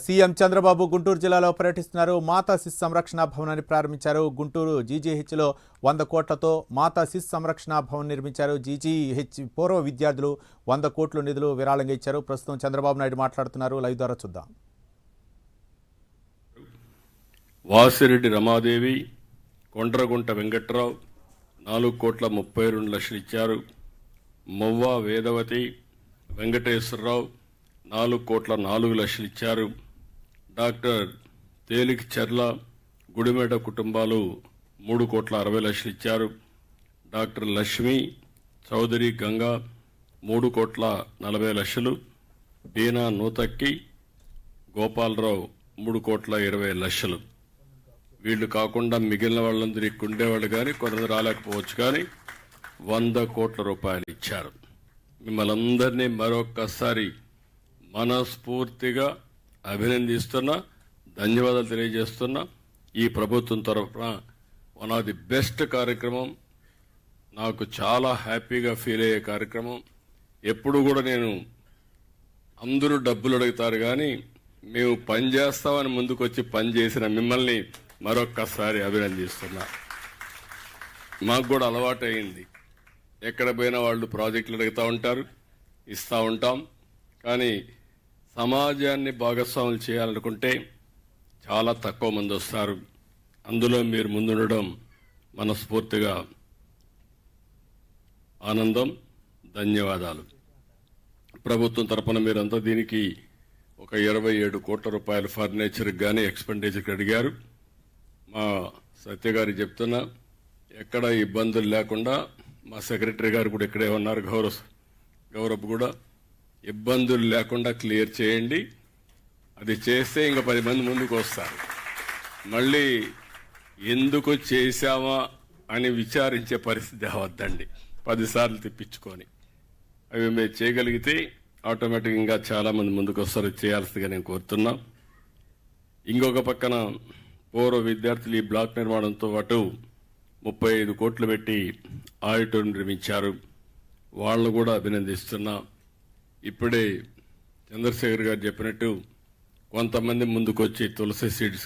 CM Chandrababu Guntur జిల్లాలో పర్యటిస్తున్నారు. మాతా శిశు సంరక్షణ భవనాన్ని ప్రారంభించారు. గుంటూరు జీజీహెచ్లో 100 కోట్లతో మాతా శిశు సంరక్షణ భవన్ నిర్మించారు. జీజీహెచ్ పూర్వ విద్యార్థులు 100 కోట్ల నిధులు విరాళంగా ఇచ్చారు. ప్రస్తుతం చంద్రబాబు నాయుడు మాట్లాడుతున్నారు. లైవ్ ద్వారా చూద్దాం. వాసిరెడ్డి రమాదేవి, కొండ్రగుంట వెంకట్రావు 4,32,00,000 ఇచ్చారు. మొవ్వ వేదవతి, వెంకటేశ్వరరావు 4,04,00,000 ఇచ్చారు. డాక్టర్ తేలిక్ చర్ల, గుడిమేట కుటుంబాలు 3,60,00,000 ఇచ్చారు. డాక్టర్ లక్ష్మి, చౌదరి గంగా 3,40,00,000. బీనా నూతక్కి, గోపాలరావు 3,20,00,000. వీళ్ళు కాకుండా మిగిలిన వాళ్ళందరూ ఇక్కడ ఉండేవాళ్ళు కానీ కొందరు రాలేకపోవచ్చు, కానీ 100 కోట్ల రూపాయలు ఇచ్చారు. మిమ్మల్ని అందరినీ మరొక్కసారి మనస్ఫూర్తిగా అభినందిస్తున్నా, ధన్యవాదాలు తెలియజేస్తున్నా. ఈ ప్రభుత్వం తరఫున వన్ ఆఫ్ ది బెస్ట్ కార్యక్రమం, నాకు చాలా హ్యాపీగా ఫీల్ అయ్యే కార్యక్రమం. ఎప్పుడు కూడా నేను అందరూ డబ్బులు అడుగుతారు కానీ మేము పని చేస్తామని ముందుకు వచ్చి పని చేసిన మిమ్మల్ని మరొక్కసారి అభినందిస్తున్నా. మాకు కూడా అలవాటు అయింది, ఎక్కడ పోయినా వాళ్ళు ప్రాజెక్టులు అడుగుతూ ఉంటారు, ఇస్తూ ఉంటాం. కానీ సమాజాన్ని భాగస్వాములు చేయాలనుకుంటే చాలా తక్కువ మంది వస్తారు. అందులో మీరు ముందుండడం మనస్ఫూర్తిగా ఆనందం, ధన్యవాదాలు. ప్రభుత్వం తరపున మీరంతా దీనికి ఒక 27 కోట్ల రూపాయలు ఫర్నిచర్కి కానీ ఎక్స్పెండిచర్కి అడిగారు. మా సత్య గారు చెప్తున్నా, ఎక్కడ ఇబ్బందులు లేకుండా, మా సెక్రటరీ గారు కూడా ఇక్కడే ఉన్నారు, గౌరవ్ కూడా, ఇబ్బందులు లేకుండా క్లియర్ చేయండి. అది చేస్తే ఇంకా 10 మంది ముందుకు వస్తారు. మళ్ళీ ఎందుకు చేశామా అని విచారించే పరిస్థితి అవద్దండి. 10 సార్లు తెప్పించుకొని అవి మేము చేయగలిగితే ఆటోమేటిక్గా ఇంకా చాలా మంది ముందుకు వస్తారు. చేయాల్సిందిగా నేను కోరుతున్నా. ఇంకొక పక్కన పూర్వ విద్యార్థులు ఈ బ్లాక్ నిర్మాణంతో పాటు 35 కోట్లు పెట్టి ఆడిటోరియం నిర్మించారు. వాళ్ళను కూడా అభినందిస్తున్నా. ఇప్పుడే చంద్రశేఖర్ గారు చెప్పినట్టు కొంతమంది ముందుకు వచ్చి తులసి సీడ్స్